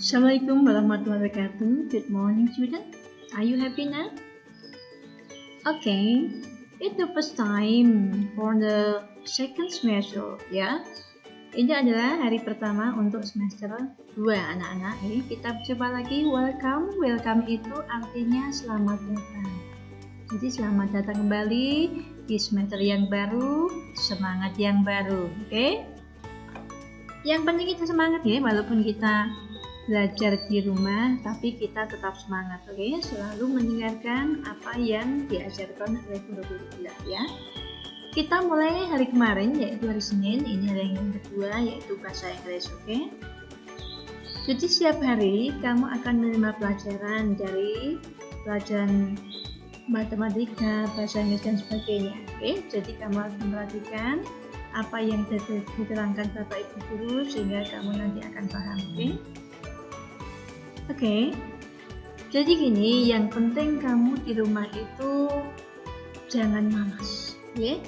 Assalamualaikum warahmatullahi wabarakatuh. Good morning, student. Are you happy now? Okay, it's the first time for the second semester, ya. Ini adalah hari pertama untuk semester 2, anak-anak. Ini kita coba lagi welcome. Welcome itu artinya selamat datang. Jadi selamat datang kembali di semester yang baru, semangat yang baru, oke? Yang penting kita semangat ya, walaupun kita belajar di rumah, tapi kita tetap semangat, oke? Selalu mendengarkan apa yang diajarkan oleh guru-guru kita, ya. Kita mulai hari kemarin, yaitu hari Senin. Ini hari yang kedua, yaitu bahasa Inggris, oke? Jadi setiap hari kamu akan menerima pelajaran dari pelajaran matematika, bahasa Inggris dan sebagainya, oke? Jadi kamu harus memperhatikan apa yang diterangkan Bapak Ibu Guru sehingga kamu nanti akan paham, oke? Oke, jadi gini, yang penting kamu di rumah itu jangan malas, ya.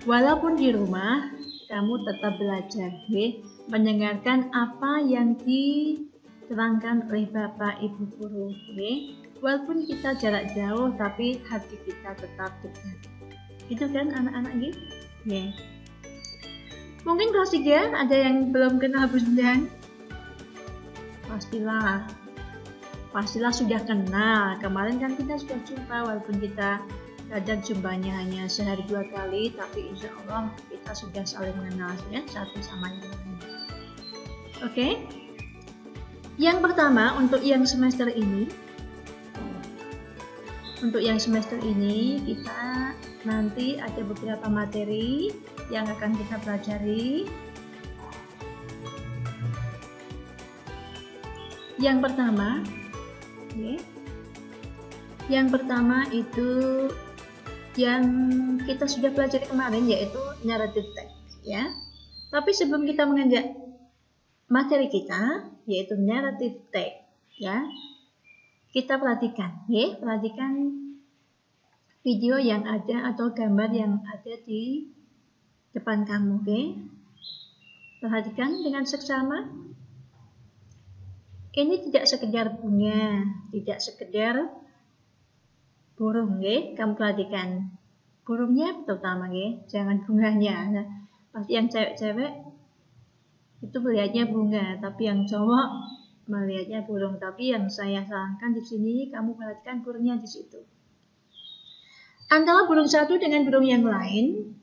Walaupun di rumah, kamu tetap belajar, ya. Mendengarkan apa yang diterangkan oleh Bapak Ibu Guru, ya. Walaupun kita jarak jauh, tapi hati kita tetap dekat. Itu kan anak-anak, ya. Mungkin kelas 3 ada yang belum kenal Bu Sundan? Pastilah sudah kenal. Kemarin kan kita sudah jumpa, walaupun kita kadang jumpanya hanya sehari 2 kali, tapi insya Allah kita sudah saling mengenal ya, satu sama yang lain. Oke? Yang pertama untuk yang semester ini, kita nanti ada beberapa materi yang akan kita pelajari. Yang pertama itu yang kita sudah pelajari kemarin, yaitu narrative text, ya. Tapi sebelum kita menginjak materi kita, yaitu narrative text, ya, kita perhatikan video yang ada atau gambar yang ada di depan kamu, oke? Perhatikan dengan seksama. Ini tidak sekedar bunga, tidak sekedar burung, oke? Kamu perhatikan burungnya terutama, oke? Jangan bunganya. Nah, pasti yang cewek-cewek itu melihatnya bunga, tapi yang cowok melihatnya burung. Tapi yang saya sarankan di sini, kamu perhatikan burungnya di situ. Antara burung satu dengan burung yang lain,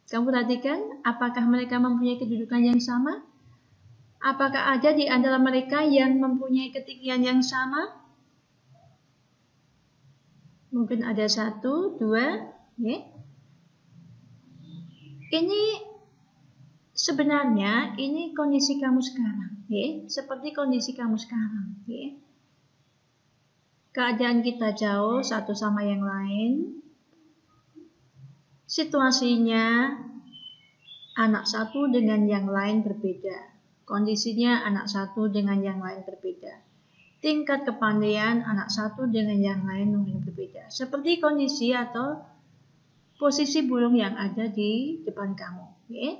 kamu perhatikan apakah mereka mempunyai kedudukan yang sama? Apakah ada di antara mereka yang mempunyai ketinggian yang sama? Mungkin ada 1, 2, ya. Ini sebenarnya ini kondisi kamu sekarang, ya. Seperti kondisi kamu sekarang, ya. Keadaan kita jauh satu sama yang lain. Situasinya anak satu dengan yang lain berbeda. Kondisinya anak satu dengan yang lain berbeda. Tingkat kepandaian anak satu dengan yang lain mungkin berbeda. Seperti kondisi atau posisi burung yang ada di depan kamu, ya.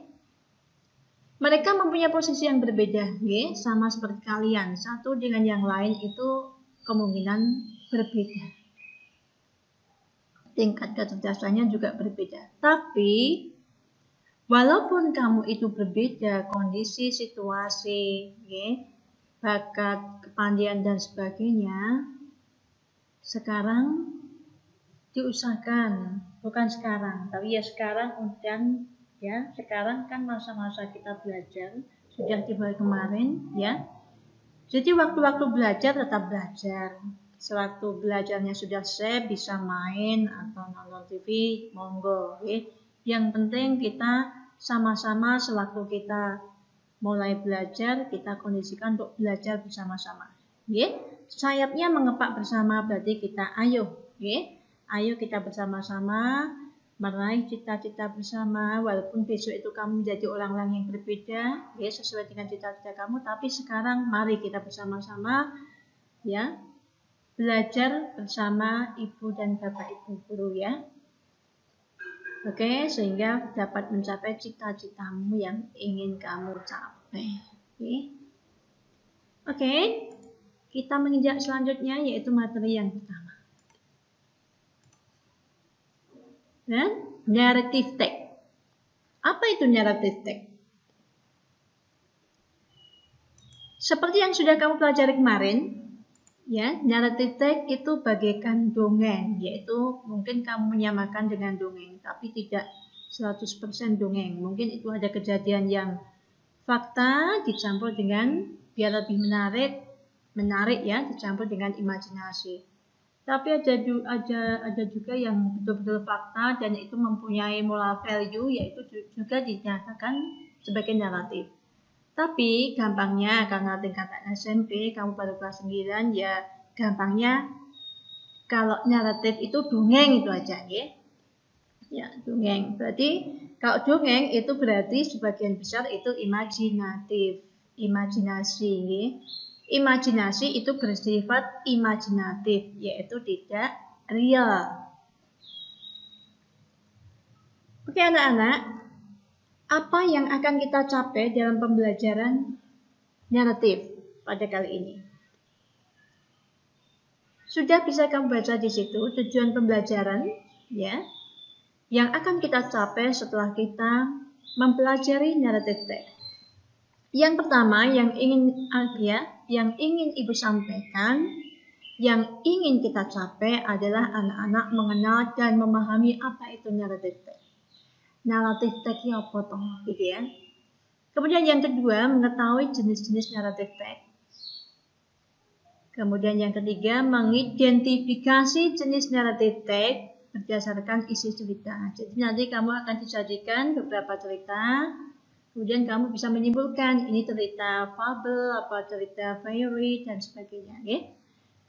Mereka mempunyai posisi yang berbeda, ya, sama seperti kalian. Satu dengan yang lain itu kemungkinan berbeda. Tingkat kecerdasannya juga berbeda. Tapi walaupun kamu itu berbeda kondisi, situasi, ya, bakat, kepandaian dan sebagainya, sekarang diusahakan, bukan sekarang, tapi ya sekarang dan ya sekarang kan masa-masa kita belajar sudah dimulai kemarin, ya. Jadi waktu-waktu belajar tetap belajar. Sewaktu belajarnya sudah selesai, bisa main atau nonton TV, monggo, ya. Yang penting kita sama-sama sewaktu kita mulai belajar, kita kondisikan untuk belajar bersama-sama, ya. Sayapnya mengepak bersama, berarti kita ayo, ya. Ayo kita bersama-sama meraih cita-cita bersama, walaupun besok itu kamu menjadi orang-orang yang berbeda, ya, sesuai dengan cita-cita kamu, tapi sekarang mari kita bersama-sama, ya, belajar bersama Ibu dan Bapak Ibu Guru, ya. Oke, sehingga dapat mencapai cita-citamu yang ingin kamu capai. Oke. Oke, kita menginjak selanjutnya yaitu materi yang pertama. Dan narrative text. Apa itu narrative text? Seperti yang sudah kamu pelajari kemarin, ya, narrative text itu bagaikan dongeng, yaitu mungkin kamu menyamakan dengan dongeng, tapi tidak 100% dongeng. Mungkin itu ada kejadian yang fakta dicampur dengan biar lebih menarik ya, dicampur dengan imajinasi. Tapi ada juga yang betul-betul fakta dan itu mempunyai moral value, yaitu juga dinyatakan sebagai naratif. Tapi gampangnya karena tingkatan SMP kamu baru kelas 9 ya, gampangnya kalau naratif itu dongeng itu aja ya. Ya, dongeng. Berarti kalau dongeng itu berarti sebagian besar itu imajinatif, imajinasi ya. Imajinasi itu bersifat imajinatif, yaitu tidak real. Oke anak-anak, apa yang akan kita capai dalam pembelajaran naratif pada kali ini? Sudah bisa kamu baca di situ tujuan pembelajaran ya, yang akan kita capai setelah kita mempelajari naratif text. Yang pertama yang ingin Ibu sampaikan, yang ingin kita capai adalah anak-anak mengenal dan memahami apa itu naratif text. Naratif text apa toh gitu ya. Kemudian yang kedua, mengetahui jenis-jenis naratif text. Kemudian yang ketiga, mengidentifikasi jenis naratif text berdasarkan isi cerita. Jadi nanti kamu akan disajikan beberapa cerita, kemudian kamu bisa menyimpulkan ini cerita fabel, apa cerita fairy dan sebagainya. Okay?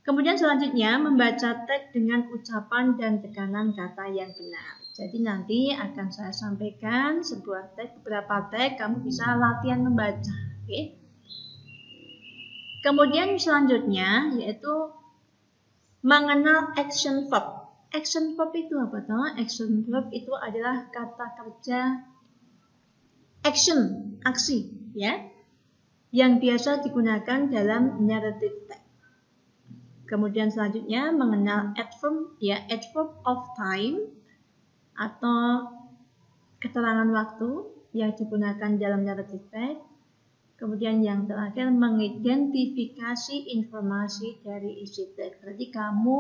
Kemudian selanjutnya membaca teks dengan ucapan dan tekanan kata yang benar. Jadi nanti akan saya sampaikan sebuah teks, beberapa teks, kamu bisa latihan membaca. Okay? Kemudian selanjutnya yaitu mengenal action verb. Action verb itu apa toh? Action verb itu adalah kata kerja action, aksi, ya, yang biasa digunakan dalam narrative text. Kemudian selanjutnya mengenal adverb, ya, adverb of time atau keterangan waktu yang digunakan dalam narrative text. Kemudian yang terakhir mengidentifikasi informasi dari isi teks. Berarti kamu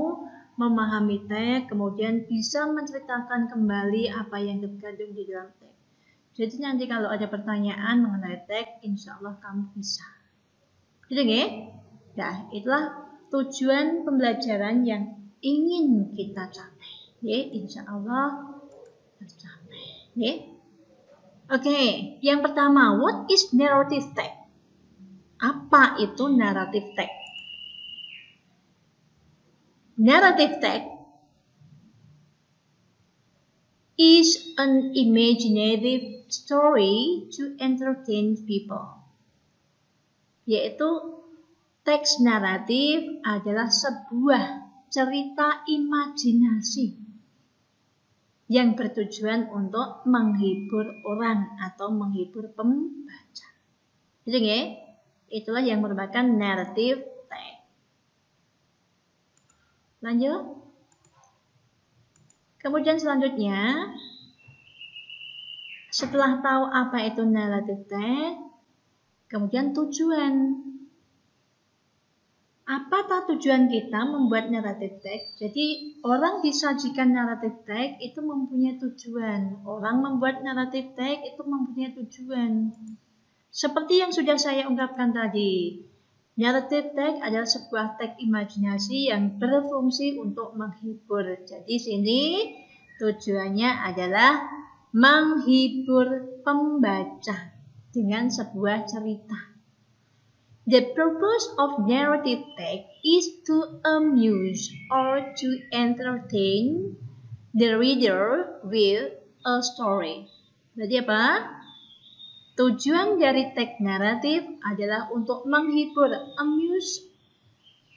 memahami teks, kemudian bisa menceritakan kembali apa yang terkandung di dalam teks. Jadi nanti kalau ada pertanyaan mengenai teks, insya Allah kamu bisa. Gitu ya? Nah, itulah tujuan pembelajaran yang ingin kita capai. Ya, insya Allah tercapai. Ya. Oke, yang pertama, what is narrative text? Apa itu narrative text? Narrative text is an imaginative story to entertain people. Yaitu teks naratif adalah sebuah cerita imajinasi yang bertujuan untuk menghibur orang atau menghibur pembaca. Jadi ya, itulah yang merupakan narrative text. Lanjut. Kemudian selanjutnya, setelah tahu apa itu narrative text, kemudian tujuan. Apa tujuan kita membuat narrative text? Jadi orang disajikan narrative text itu mempunyai tujuan. Orang membuat narrative text itu mempunyai tujuan. Seperti yang sudah saya ungkapkan tadi, narrative text adalah sebuah teks imajinasi yang berfungsi untuk menghibur. Jadi sini tujuannya adalah menghibur pembaca dengan sebuah cerita. The purpose of narrative text is to amuse or to entertain the reader with a story. Berarti apa? Tujuan dari teks naratif adalah untuk menghibur, amuse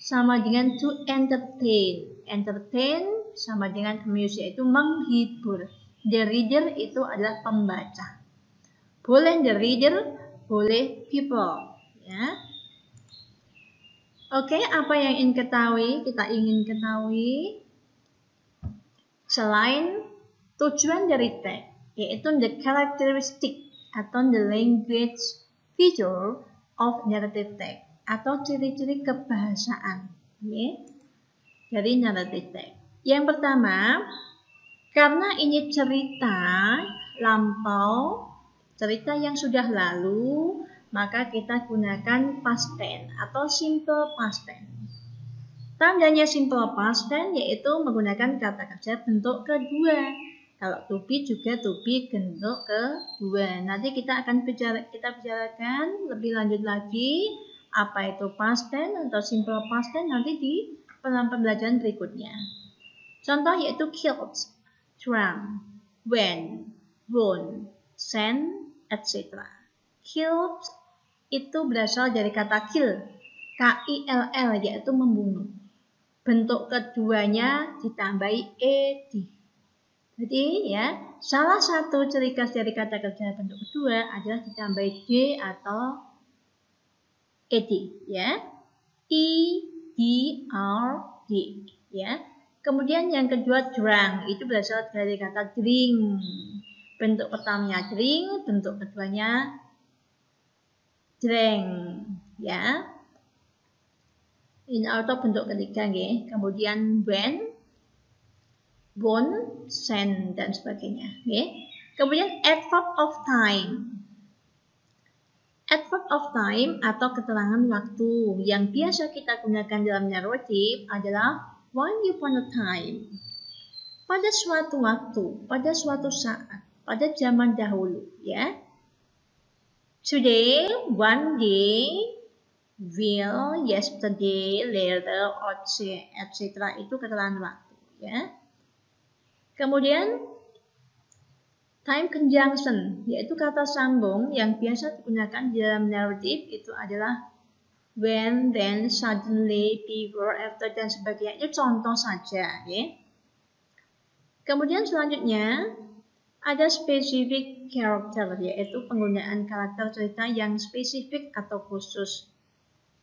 sama dengan to entertain. Entertain sama dengan amuse, yaitu menghibur. The reader itu adalah pembaca. Boleh the reader, boleh people. Ya. Oke, apa yang ingin ketahui? Kita ingin ketahui selain tujuan dari tag, yaitu the characteristic atau the language feature of narrative tag atau ciri-ciri kebahasaan dari narrative tag. Yang pertama, karena ini cerita lampau, cerita yang sudah lalu, maka kita gunakan past tense atau simple past tense. Tandanya simple past tense yaitu menggunakan kata kerja bentuk kedua. Kalau to be juga to be bentuk kedua. Nanti kita akan bicarakan lebih lanjut lagi apa itu past tense atau simple past tense nanti di pembelajaran berikutnya. Contoh yaitu killed, drunk, went, won, sent, etc. Killed itu berasal dari kata kill, K-I-L-L, yaitu membunuh. Bentuk keduanya ditambahi ed. Jadi ya, salah satu ciri khas dari kata kerja bentuk kedua adalah ditambahi d atau ed, ya. E-D-R-D, ya. Kemudian yang kedua drunk, itu berasal dari kata drink. Bentuk pertamanya drink, bentuk keduanya drank, ya. Ini atau bentuk ketiga, ya. Kemudian went, won, sent, dan sebagainya, ya. Kemudian adverb of time. Adverb of time atau keterangan waktu yang biasa kita gunakan dalam narrative adalah once upon a time. Pada suatu waktu, pada suatu saat, pada zaman dahulu, ya. Today, one day, will, yesterday, later, etc. Itu keterangan waktu, ya. Kemudian time conjunction, yaitu kata sambung yang biasa digunakan di dalam narrative itu adalah when, then, suddenly, before, after, dan sebagainya. Itu contoh saja, ya. Kemudian selanjutnya ada specific character, yaitu penggunaan karakter cerita yang spesifik atau khusus.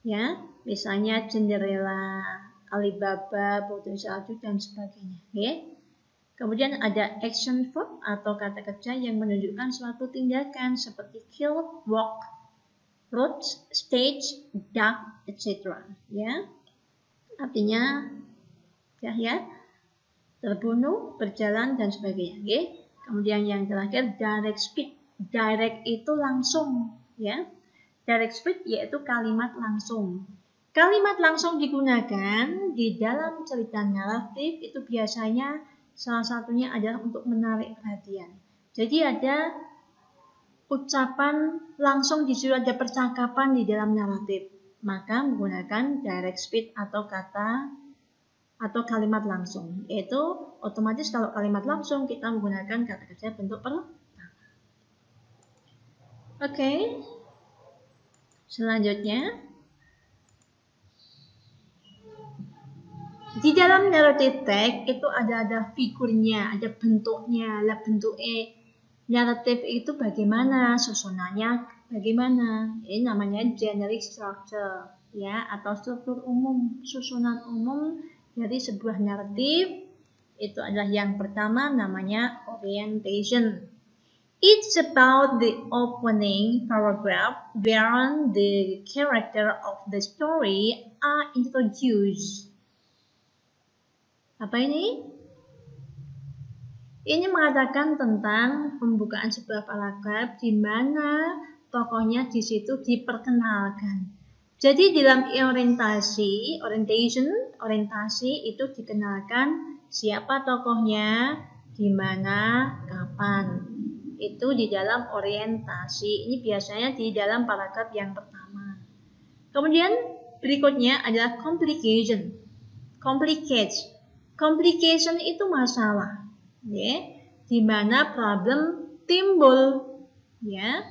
Ya, misalnya Cinderella, Alibaba, Putri Salju, dan sebagainya. Ya. Kemudian ada action verb atau kata kerja yang menunjukkan suatu tindakan seperti kill, walk, wrote, stage, duck, etc. Ya, artinya ya terbunuh, berjalan, dan sebagainya. Ya. Kemudian yang terakhir direct speech. Direct itu langsung, ya. Direct speech yaitu kalimat langsung. Kalimat langsung digunakan di dalam cerita naratif itu biasanya salah satunya adalah untuk menarik perhatian. Jadi ada ucapan langsung di situ, ada percakapan di dalam naratif. Maka menggunakan direct speech atau kalimat langsung. Yaitu otomatis kalau kalimat langsung kita menggunakan kata kerja bentuk pertama. Oke. Selanjutnya, di dalam narrative tag itu ada figurnya, ada bentuknya. Lah bentuknya naratif itu bagaimana, susunannya bagaimana. Ini namanya generic structure, ya, atau struktur umum, susunan umum dari sebuah naratif. Itu adalah yang pertama namanya orientation. It's about the opening paragraph where the character of the story are introduced. Apa ini? Ini mengatakan tentang pembukaan sebuah paragraf di mana tokohnya di situ diperkenalkan. Jadi dalam orientasi itu dikenalkan siapa tokohnya, di mana, kapan. Itu di dalam orientasi. Ini biasanya di dalam paragraf yang pertama. Kemudian berikutnya adalah complication. Complication itu masalah, ya, di mana problem timbul, ya,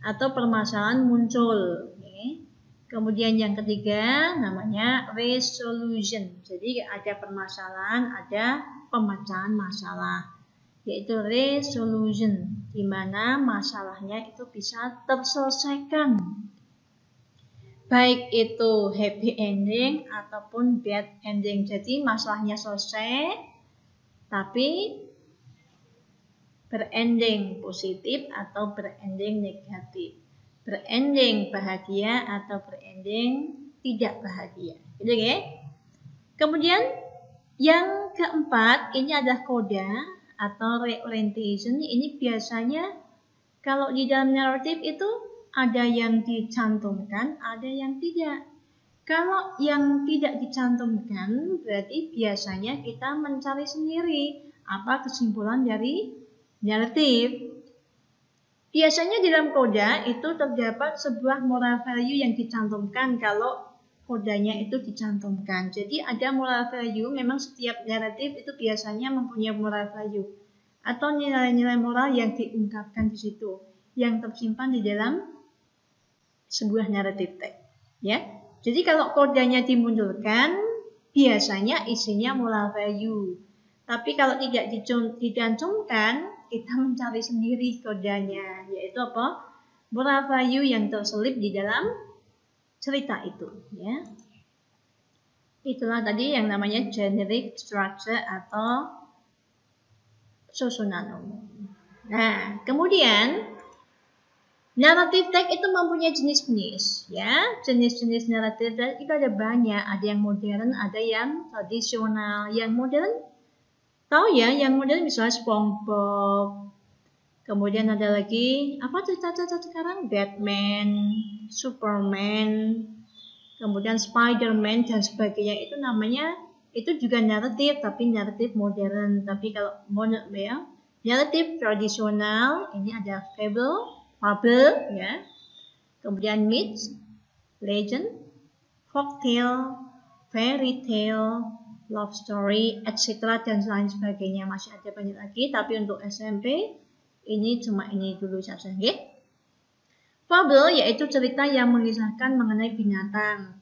atau permasalahan muncul. Ya. Kemudian yang ketiga namanya resolution. Jadi ada permasalahan, ada pemecahan masalah, yaitu resolution, di mana masalahnya itu bisa terselesaikan. baik itu happy ending ataupun bad ending. Jadi masalahnya selesai, tapi berending positif atau berending negatif, berending bahagia atau berending tidak bahagia, gitu ya. Kemudian yang keempat ini adalah koda atau reorientation. Ini biasanya kalau di dalam naratif itu ada yang dicantumkan, ada yang tidak. Kalau yang tidak dicantumkan berarti biasanya kita mencari sendiri apa kesimpulan dari naratif. Biasanya di dalam koda itu terdapat sebuah moral value yang dicantumkan kalau kodanya itu dicantumkan. Jadi ada moral value, memang setiap naratif itu biasanya mempunyai moral value atau nilai-nilai moral yang diungkapkan di situ yang tersimpan di dalam sebuah naratif teks, ya. Jadi kalau kodanya dimunculkan biasanya isinya moral value. Tapi kalau tidak dicantumkan, kita mencari sendiri kodanya, yaitu apa? Moral value yang terselip di dalam cerita itu, ya. Itulah tadi yang namanya generic structure atau susunan umum. Nah, kemudian naratif teks itu mempunyai jenis-jenis, ya. Jenis-jenis naratif teks itu ada banyak, ada yang modern, ada yang tradisional. Yang modern, tahu ya, yang modern misalnya SpongeBob. Kemudian ada lagi, apa cerita-cerita sekarang? Batman, Superman, kemudian Spider-Man dan sebagainya. Itu namanya, itu juga naratif, tapi naratif modern. Tapi kalau ya, naratif tradisional, ini ada fable, ya. Kemudian myth, legend, folktale, fairy tale, love story, etc. dan lain sebagainya. Masih ada banyak lagi, tapi untuk SMP ini cuma ini dulu saja, ya. Fable yaitu cerita yang mengisahkan mengenai binatang,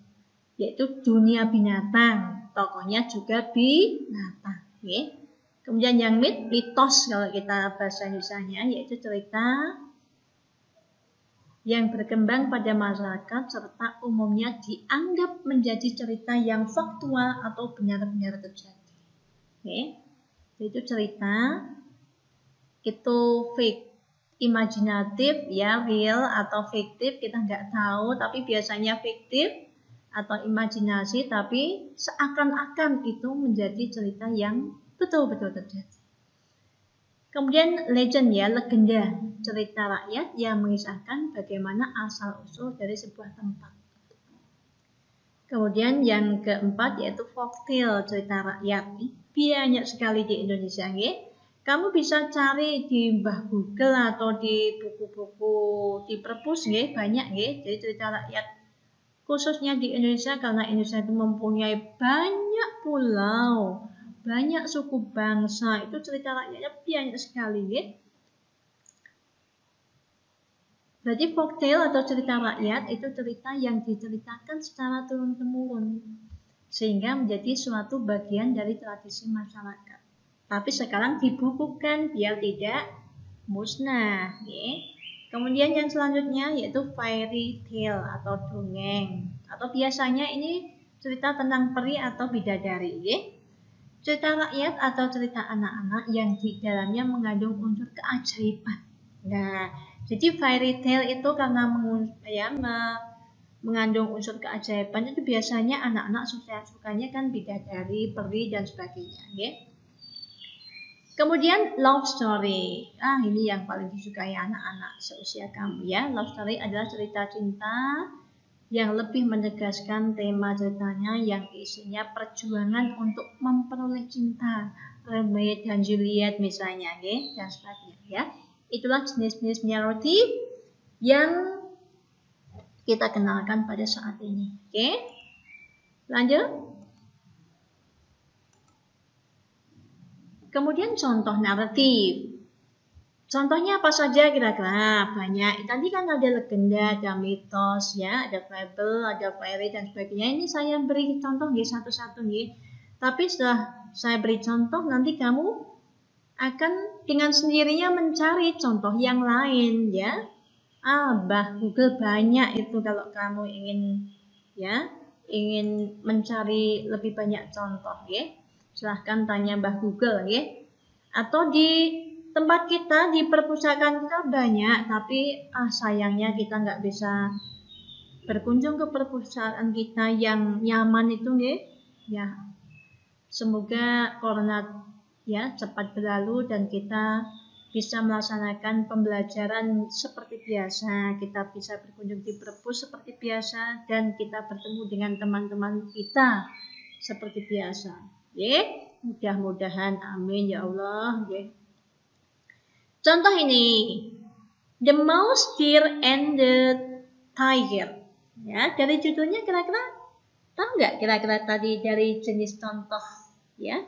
yaitu dunia binatang. Tokohnya juga binatang, ya. Kemudian yang myth, mitos kalau kita bahasa Indonesianya, yaitu cerita yang berkembang pada masyarakat serta umumnya dianggap menjadi cerita yang faktual atau benar-benar terjadi. Oke, itu cerita itu fake, imajinatif, ya, real atau fiktif kita nggak tahu, tapi biasanya fiktif atau imajinasi, tapi seakan-akan itu menjadi cerita yang betul-betul terjadi. Kemudian legend, ya, legenda, cerita rakyat yang mengisahkan bagaimana asal-usul dari sebuah tempat. Kemudian yang keempat yaitu folktale, cerita rakyat. Banyak sekali di Indonesia, ya. Kamu bisa cari di Mbah Google atau di buku-buku di perpus, ya, banyak, ya. Jadi cerita rakyat khususnya di Indonesia karena Indonesia itu mempunyai banyak pulau, banyak suku bangsa, itu cerita rakyatnya banyak sekali, ya. Berarti folktale atau cerita rakyat itu cerita yang diceritakan secara turun-temurun sehingga menjadi suatu bagian dari tradisi masyarakat. Tapi sekarang dibukukan biar tidak musnah, ya. Kemudian yang selanjutnya yaitu fairy tale atau dongeng, atau biasanya ini cerita tentang peri atau bidadari, ya. Cerita rakyat atau cerita anak-anak yang di dalamnya mengandung unsur keajaiban. Nah, jadi fairy tale itu karena mengandung unsur keajaiban, itu biasanya anak-anak sukanya kan bidadari, peri dan sebagainya, ya. Kemudian love story. Ini yang paling disukai anak-anak seusia kamu, ya. Love story adalah cerita cinta yang lebih menegaskan tema ceritanya yang isinya perjuangan untuk memperoleh cinta, Romeo dan Juliet misalnya, ya, dan sebagainya, ya. Itulah jenis-jenis naratif yang kita kenalkan pada saat ini. Oke, lanjut. Kemudian contoh naratif. Contohnya apa saja kira-kira? Banyak. Tadi kan ada legenda, ada mitos, ya, ada fable, ada fairy dan sebagainya. Ini saya beri contoh ya satu-satu, ya. Tapi setelah saya beri contoh, nanti kamu akan dengan sendirinya mencari contoh yang lain, ya. Mbah Google banyak itu kalau kamu ingin mencari lebih banyak contoh, ya. Silahkan tanya Mbah Google, ya. Atau di tempat kita, di perpustakaan kita banyak, tapi sayangnya kita nggak bisa berkunjung ke perpustakaan kita yang nyaman itu, ya. Semoga corona cepat berlalu dan kita bisa melaksanakan pembelajaran seperti biasa, kita bisa berkunjung di perpus seperti biasa, dan kita bertemu dengan teman-teman kita seperti biasa. Mudah-mudahan, amin ya Allah. Contoh ini, The Mouse, Deer, and the Tiger. Ya, dari judulnya kira-kira tahu nggak kira-kira tadi dari jenis contoh, ya?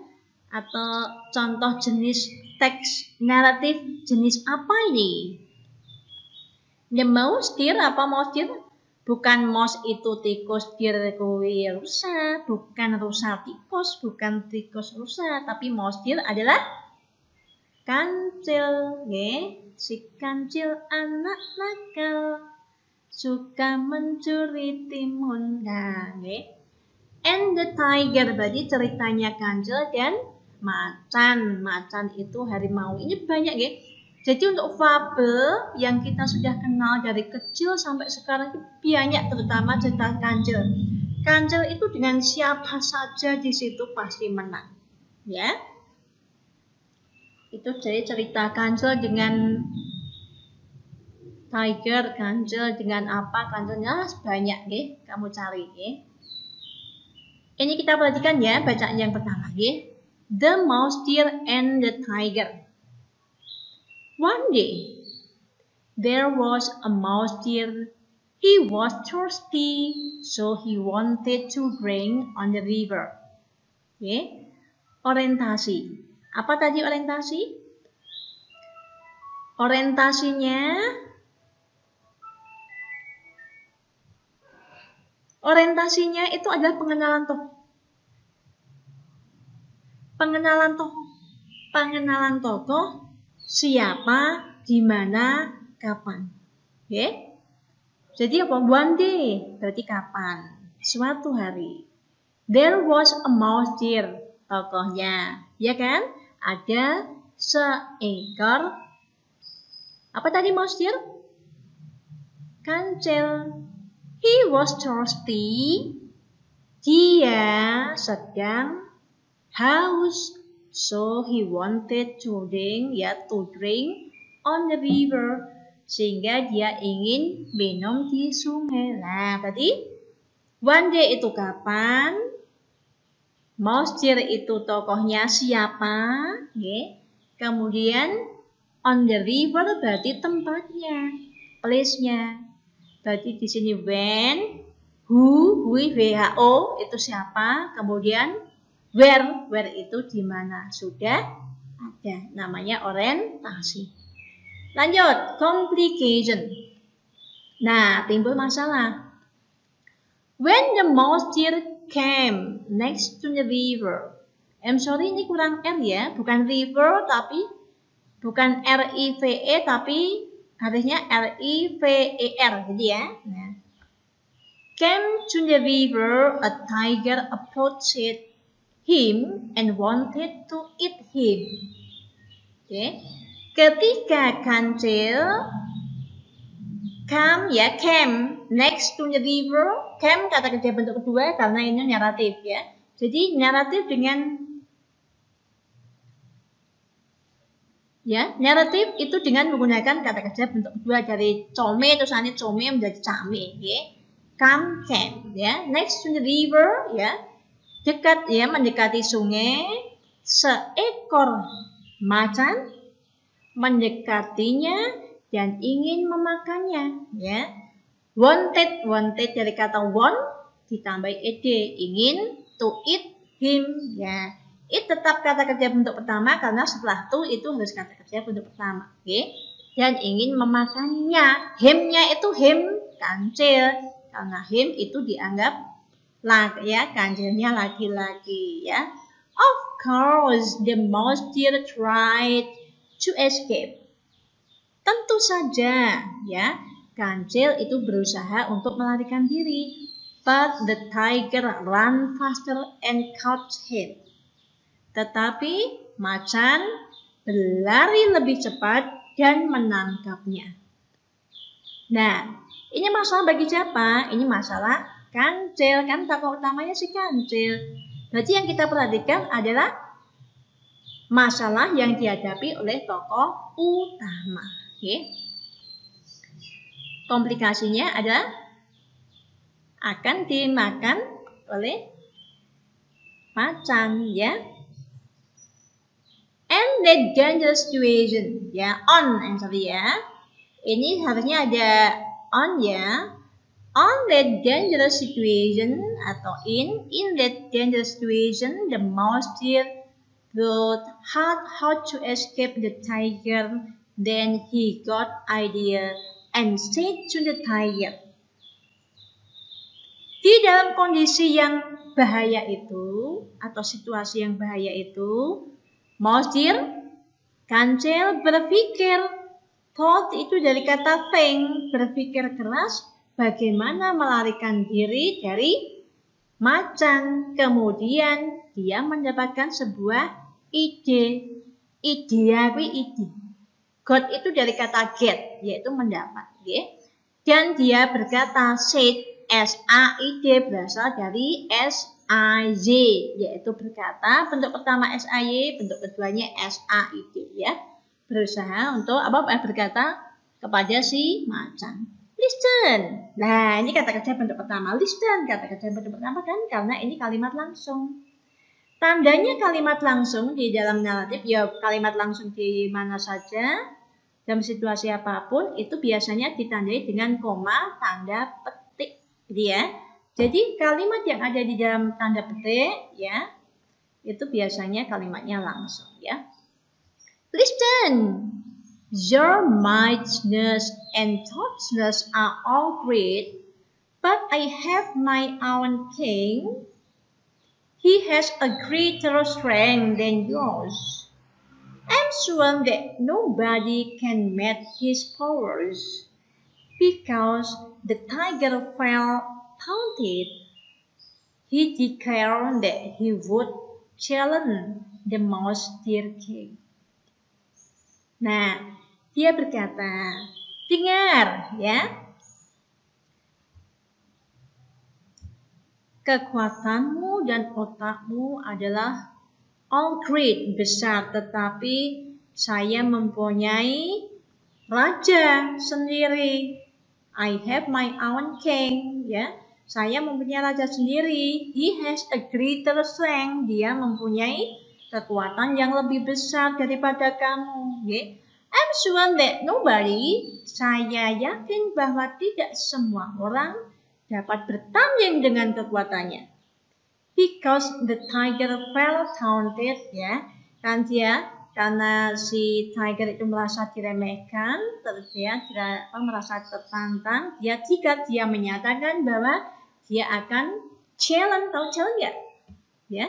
Atau contoh jenis teks naratif jenis apa ini? The mouse, deer, apa mouse, deer? Bukan mouse itu tikus, deer kuwi rusa, bukan rusa tikus, bukan tikus rusa, tapi mouse, deer adalah kancil, si kancil anak nakal, suka mencuri timun. And the tiger, berarti ceritanya kancil dan macan. Macan itu harimau. Ini banyak, Jadi untuk fabel yang kita sudah kenal dari kecil sampai sekarang itu banyak, terutama cerita kancil. Kancil itu dengan siapa saja di situ pasti menang, ya. Itu jadi cerita kancil dengan tiger, kancil dengan apa, kancilnya banyak, kamu cari, Ini kita perhatikan ya, bacaan yang pertama, The Mouse, Deer, and the Tiger. One day, there was a mouse deer. He was thirsty, so he wanted to drink on the river. Orientasi. Apa tadi orientasi? Orientasinya itu adalah pengenalan tokoh. Pengenalan tokoh, siapa, di mana, kapan. Jadi apa? One day, berarti kapan? Suatu hari. There was a mouse deer, tokohnya, ya kan? Ada seekor, apa tadi mouse deer? Kancil. He was thirsty. Dia sedang haus. So he wanted to drink on the river. Sehingga dia ingin minum di sungai. Nah, tadi one day itu kapan? Mouse deer itu tokohnya siapa? Kemudian on the river berarti tempatnya, place-nya. Berarti di sini when, who, WHO itu siapa? Kemudian where itu di mana? Sudah ada, namanya orientasi. Lanjut, complication. Nah, timbul masalah. When the mouse deer came next to the river. I'm sorry, ini kurang R ya, bukan river tapi bukan R-I-V-E tapi harusnya R-I-V-E-R gitu ya. Nah. Came to the river, a tiger approached him and wanted to eat him. Ketika kancil came next to the river, came kata kerja bentuk kedua karena ini naratif ya. Jadi naratif itu dengan menggunakan kata kerja bentuk kedua dari come tulisannya come menjadi came, Come came, next to the river, dekat mendekati sungai, seekor macan mendekatinya dan ingin memakannya, Wanted dari kata want ditambah ed, ingin, to eat him, It tetap kata kerja bentuk pertama karena setelah to itu harus kata kerja bentuk pertama, Dan ingin memakannya. Him-nya itu him kancil karena him itu dianggap kancilnya laki-laki, Of course, the mouse deer tried to escape. Tentu saja, Kancil itu berusaha untuk melarikan diri. But the tiger ran faster and caught him. Tetapi macan berlari lebih cepat dan menangkapnya. Nah, ini masalah bagi siapa? Ini masalah kancil, kan tokoh utamanya si kancil. Berarti yang kita perhatikan adalah masalah yang dihadapi oleh tokoh utama. Okay. Komplikasinya adalah akan dimakan oleh macan, ya. And that dangerous situation, ya, on sorry ya. Ini harusnya ada on ya. On that dangerous situation atau in that dangerous situation, the mouse thought hard how to escape the tiger. Then he got idea and said to the tiger. Di dalam kondisi yang bahaya itu atau situasi yang bahaya itu, mouse kancil berpikir. Thought itu dari kata think, berpikir keras bagaimana melarikan diri dari macan. Kemudian dia mendapatkan sebuah ide. Ide. Got itu dari kata get, yaitu mendapat. Ya. Dan dia berkata said, S-A-I-D berasal dari S-A-Y, yaitu berkata. Bentuk pertama S-A-Y, bentuk keduanya S-A-I-D, ya. Berusaha untuk berkata kepada si macan. Listen. Nah, ini kata kerja bentuk pertama. Listen, kata kerja bentuk pertama kan karena ini kalimat langsung. Tandanya kalimat langsung di dalam naratif, ya kalimat langsung di mana saja, dalam situasi apapun, itu biasanya ditandai dengan koma, tanda petik. Gitu ya. Jadi kalimat yang ada di dalam tanda petik, ya, itu biasanya kalimatnya langsung, ya. Listen, your mindness and thoughtness are all great, but I have my own king. He has a greater strength than yours. I'm sure that nobody can match his powers, because the tiger felt taunted. He declared that he would challenge the mouse king. Nah, dia berkata, dengar ya, kekuatanmu dan otakmu adalah all great, besar, tetapi saya mempunyai raja sendiri. I have my own king, ya. Saya mempunyai raja sendiri. He has a greater strength. Dia mempunyai kekuatan yang lebih besar daripada kamu. Okay? I'm sure that nobody, saya yakin bahwa tidak semua orang dapat bertanding dengan kekuatannya. Because the tiger felt taunted, ya. Kan dia, karena si tiger itu merasa diremehkan, dia merasa tertantang, dia menyatakan bahwa dia akan challenge, tahu challenge ya? Ya.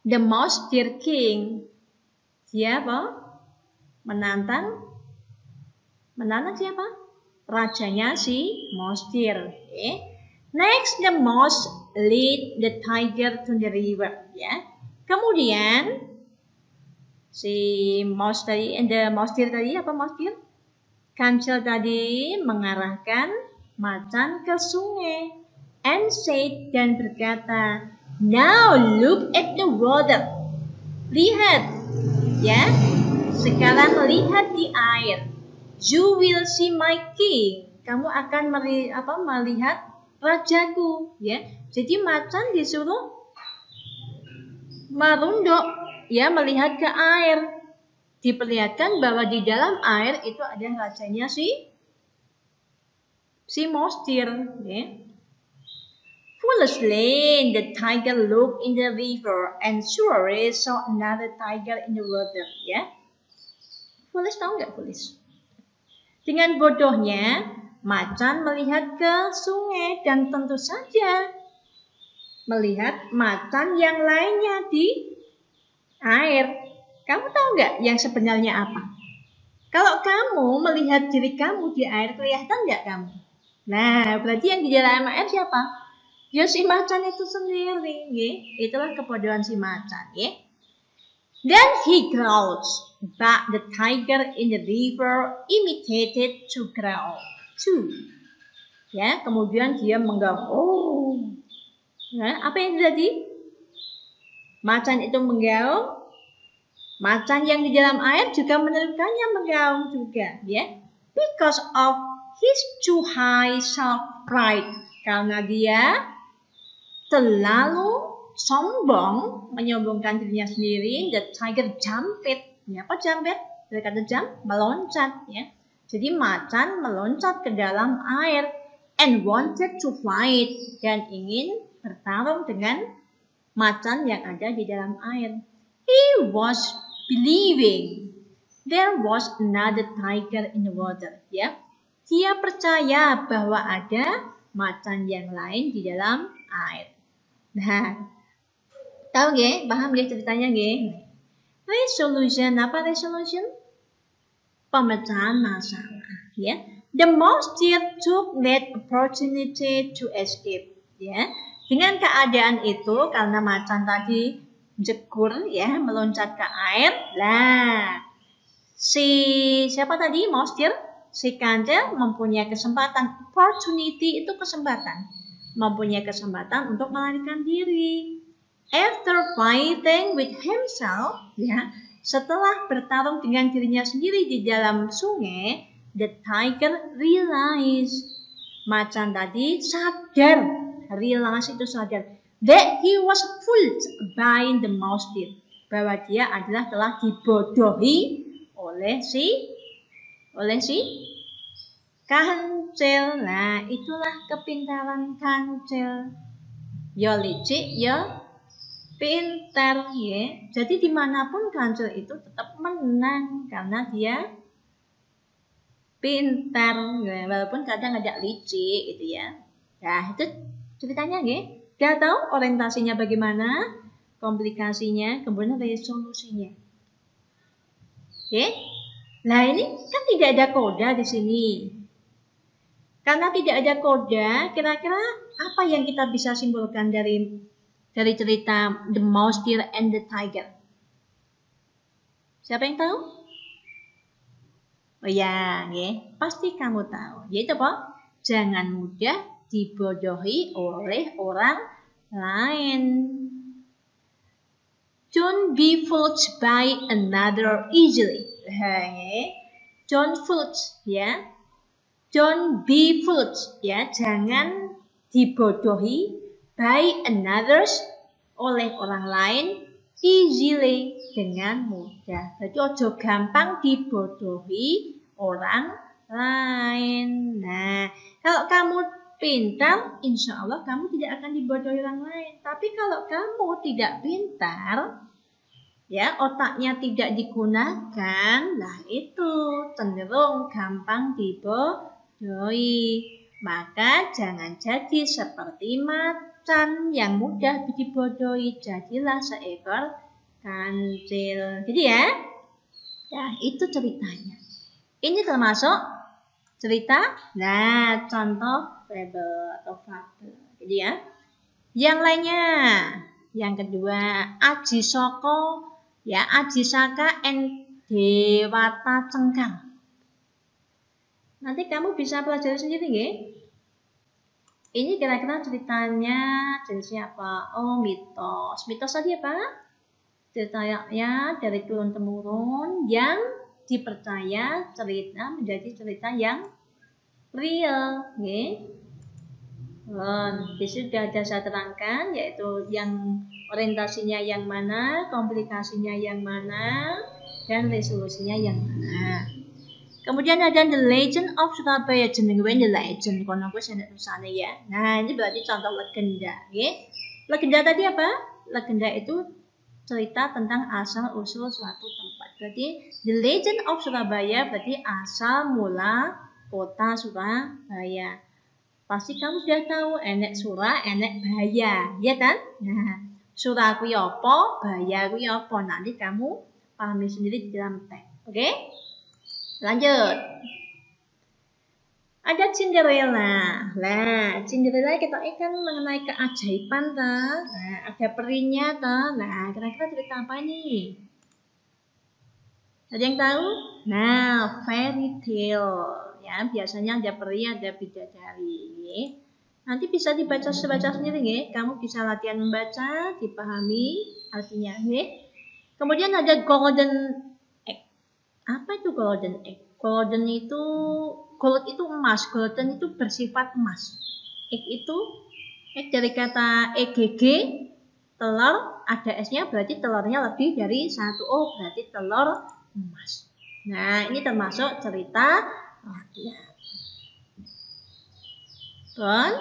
The mouse king, dia menantang siapa? Rajanya si mouse deer. Okay. Next, the mouse lead the tiger to the river. Ya. Kemudian si mouse tadi, the mouse deer tadi apa mouse deer? Kancil tadi mengarahkan macan ke sungai. And said, dan berkata, now look at the water. Lihat, ya. Sekarang lihat di air. You will see my king. Kamu akan melihat rajaku, ya. Jadi macan disuruh merunduk, ya, melihat ke air. Diperlihatkan bahwa di dalam air itu ada rajanya si mouse deer, ya. Foolishly, the tiger looked in the river and surely saw another tiger in the water. Ya, foolish, tahu nggak foolish? Dengan bodohnya, macan melihat ke sungai dan tentu saja melihat macan yang lainnya di air. Kamu tahu nggak yang sebenarnya apa? Kalau kamu melihat diri kamu di air, kelihatan nggak kamu? Nah, berarti yang di dalam air siapa? Ya si macan itu sendiri, ya. Itulah kebodohan si macan, ya. Then he growled, but the tiger in the river imitated to growl too. Ya, kemudian dia menggaung. Oh. Nah, apa yang terjadi? Macan itu menggaung. Macan yang di dalam air juga menirukannya menggaung juga, ya. Because of his too high self-pride. Karena dia terlalu sombong, menyombongkan dirinya sendiri, the tiger jumped. Ya, apa jumped? Dari kata jump, meloncat, ya. Jadi macan meloncat ke dalam air and wanted to fight, dan ingin bertarung dengan macan yang ada di dalam air. He was believing there was another tiger in the water. Ya, dia percaya bahwa ada macan yang lain di dalam air. Nah, tahu nggih? Paham nggih ceritanya nggih? Resolution, apa resolution? Pemecahan masalah. Ya, the monster took that opportunity to escape. Ya, dengan keadaan itu karena macan tadi jekur ya, meloncat ke air. Lah, si siapa tadi? Monster, si kancil mempunyai kesempatan. Opportunity itu kesempatan. Mempunyai kesempatan untuk melarikan diri. After fighting with himself, ya, setelah bertarung dengan dirinya sendiri di dalam sungai, the tiger realized. Macan tadi sadar, realize itu sadar, that he was fooled by the monster, bahwa dia adalah telah dibodohi oleh si kancil. Nah, itulah kepintaran kancil. Ya licik, ya pintar, ya. Jadi dimanapun kancil itu tetap menang karena dia pintar, ya. Walaupun kadang agak licik gitu ya. Nah, itu ceritanya, ya. Gak tahu orientasinya bagaimana, komplikasinya, kemudian resolusinya. Oke? Nah, ini kan tidak ada koda di sini. Karena tidak ada koda, kira-kira apa yang kita bisa simpulkan dari cerita The Mouse, Deer, and the Tiger? Siapa yang tahu? Oh ya, pasti kamu tahu. Yaitu apa? Jangan mudah dibodohi oleh orang lain. Don't be fooled by another easily. Don't fooled, ya. Don't be fooled, ya. Jangan dibodohi by others, oleh orang lain, easily, dengan mudah. Jadi ojo gampang dibodohi orang lain. Nah, kalau kamu pintar, insya Allah kamu tidak akan dibodohi orang lain. Tapi kalau kamu tidak pintar, ya, otaknya tidak digunakan, nah itu cenderung gampang dibodohi. Maka jangan jadi seperti macan yang mudah dibodohi, jadilah seekor kancil. Jadi ya, itu ceritanya. Ini termasuk cerita, nah contoh fable atau fabel. Jadi ya, yang lainnya, yang kedua Aji Soko, ya, Aji Saka and Dewata Cengkar. Nanti kamu bisa pelajari sendiri, ya. Ini kira-kira ceritanya jenisnya apa? Oh, mitos. Mitos tadi apa? Ceritanya dari turun-temurun yang dipercaya cerita menjadi cerita yang real, ya. Di sini sudah saya terangkan, yaitu yang orientasinya yang mana, komplikasinya yang mana, dan resolusinya yang mana. Kemudian ada The Legend of Surabaya, jenenge The Legend, kono kuwi sing tulisane ya. Nah, ini berarti contoh legenda, nggih. Legenda tadi apa? Legenda itu cerita tentang asal-usul suatu tempat. Berarti The Legend of Surabaya berarti asal mula kota Surabaya. Pasti kamu sudah tahu, enek Sura, enek Baya, ya kan? Nah, Sura kuwi apa, Baya kuwi apa? Nanti kamu pahami sendiri di dalam teks. Oke? Lanjut. Ada Cinderella. Nah, Cinderella kita ikan mengenai keajaiban ta. Nah, ada perinya ta. Nah, kira-kira cerita apa nih? Ada yang tahu? Nah, fairy tale. Ya, biasanya ada peri, ada bidadari. Nanti bisa dibaca sendiri ya. Kamu bisa latihan membaca, dipahami artinya ya. Kemudian ada golden egg. Apa itu golden egg? Gold itu emas, golden itu bersifat emas. Egg dari kata EGG, telur, ada S-nya berarti telurnya lebih dari 1. Oh, berarti telur emas. Nah, ini termasuk cerita rakyat. Dan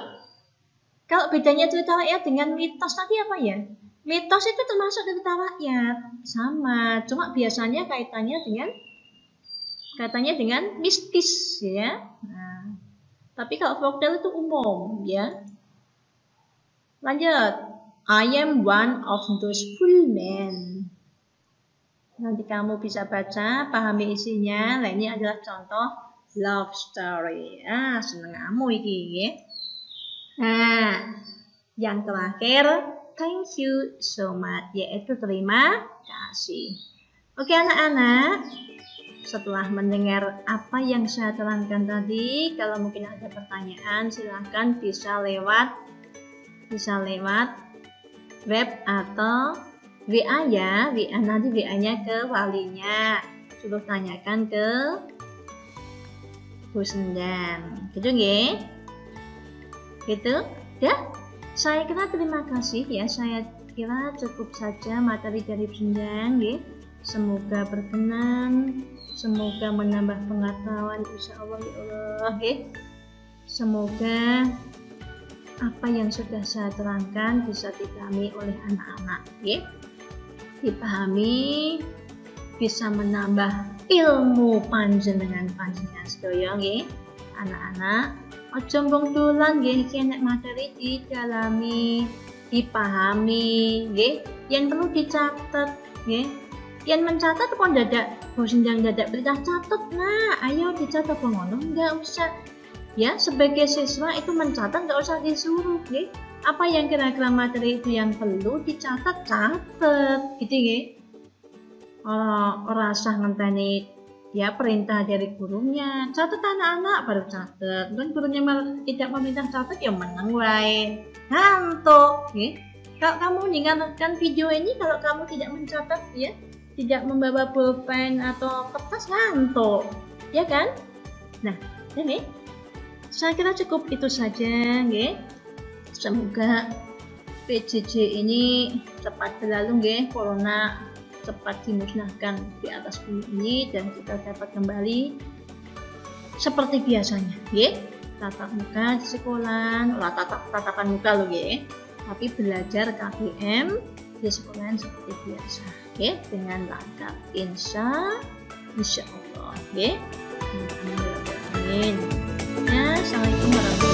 kalau bedanya cerita rakyat dengan mitos tadi apa ya? Mitos itu termasuk cerita rakyat, sama. Cuma biasanya kaitannya dengan mistis ya. Nah, tapi kalau folktale itu umum ya. Lanjut. I am one of those fool men. Nanti kamu bisa baca, pahami isinya. Nah, ini adalah contoh love story. Seneng kamu iki ya. Nah, yang terakhir, thank you so much, yaitu terima kasih. Oke anak-anak, setelah mendengar apa yang saya terangkan tadi, kalau mungkin ada pertanyaan silahkan bisa lewat web atau WA ya. Nanti WA-nya ke walinya, suruh tanyakan ke Bu Sendang. Gitu nggih? Gitu? Ya? Saya kira terima kasih ya. Saya kira cukup saja materi dari Bu Sendang nggih. Semoga berkenan, semoga menambah pengetahuan insyaallah ya Allah nggih. Semoga apa yang sudah saya terangkan bisa dipahami oleh anak-anak nggih. Dipahami, bisa menambah ilmu panjenengan sedaya nggih. Anak-anak, aja mbong dolan nggih, iki nek materi didalami, dipahami nggih. Yang perlu dicatat nggih. Yang mencatat kok dadak Sendang dadak berita catat. Nah, ayo dicatat kok ngono, enggak usah. Ya, sebagai siswa itu mencatat enggak usah disuruh nggih. Apa yang kira-kira materi itu yang perlu dicatat, catat gitu nggih. Ora usah ngenteni ya perintah dari gurunya. Catat anak-anak baru catat. Dan gurunya malah tidak meminta catat ya menang wae. Ngantuk nggih. Kalau kamu meninggalkan video ini kalau kamu tidak mencatat ya, tidak membawa pulpen atau kertas, ngantuk. Ya kan? Nah, ini saya kira cukup itu saja nggih. Semoga PJJ ini cepat berlalu nggih, corona cepat dimusnahkan di atas bumi ini dan kita dapat kembali seperti biasanya nggih. Tatap muka di sekolah, tatapan muka lho nggih. Tapi belajar KBM di sekolah seperti biasa nggih, dengan lengkap insya Allah nggih. Amin. Ya, assalamualaikum warahmatullahi wabarakatuh.